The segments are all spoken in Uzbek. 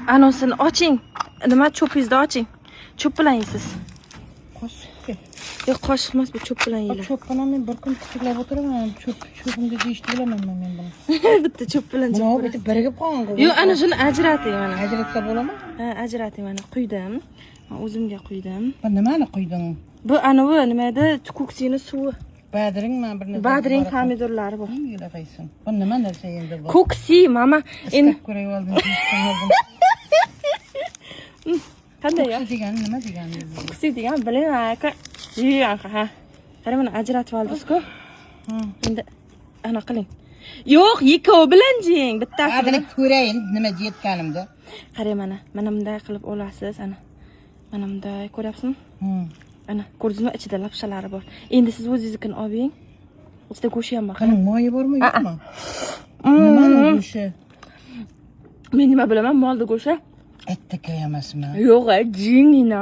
Anosini oching. Nima cho'pingizni oching. Cho'p bilan yeysiz. Qoshiqqa. Yo'q, qoshiq emas, bu cho'p bilan yeylar. Cho'p bilan men bir kun tiklab o'tiraman. Cho'pimga deyishni bilaman men buni. Bitta cho'p bilan Buni cho'p. bitib birigib qolgan. Yo'q, ana shuni ajrating mana. Ajratsa bo'ladimi? Ha, ajrating mana. Quydim. Men o'zimga quydim. Bu nimani quyding? Bu anavi nima edi? Ko'ksini suvi. Badring men bir narsa. Badring pomidorlari bu. Nima qaysin? Bu nima narsa endi bu? Ko'ksi, mama. Endi ko'ray oldim. Qanday ya? Degani nima degani? Ko'ksi degan bilaman aka. Ha. Qara mana ajratib oldik-ku. Endi ana qiling. Yo'q, ikkovi bilan jeng, bittasi. Adini ko'rayin nima yetganimda. Qarang mana bunday qilib olasiz, ana. Mana bunday ko'ryapsizmi? Ana, ko'rdingizmi? Ichida lapshalari bor. Endi siz o'zingiznikini oling. Ichida go'shi ham bor. Qani moyi bormi, yo'qmi? Nimani go'shi? Men nima bilaman, molni go'shi? Etdika emasmi? Yo'q, jingina.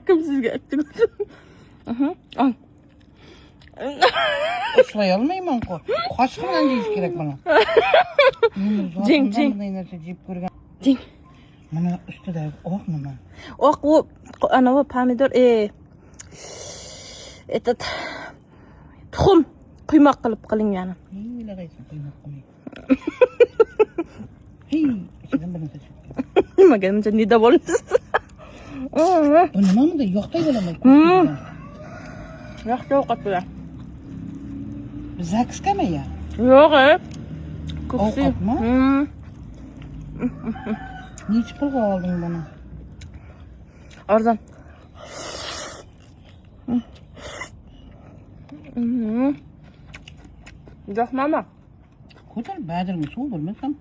Kim sizga aytdim? Ol. Ushlay olmayman-ku. Qoshiq bilan yeyish kerak buni. Jing. Bunday narsa yeb ko'rgan. Jing. Mana ustida oq nima? Oq u anavi pomidor, etat tuxum quymoq qilib qilingani. Nima qaysi quymoq qilmay. Hey, ichidan bir narsa chiqdi. Nimaga buncha nida bo'lasiz? Bu nimamda yo'qday bo'laman. Yaxshi ovqat bilan. Zakskami ya? Yo'q, ko'ksi. Ovqatmi? Necha pulga olding buni? Arzon. Yo'q, mama. Ko'tar, badrmi suv bilmasam.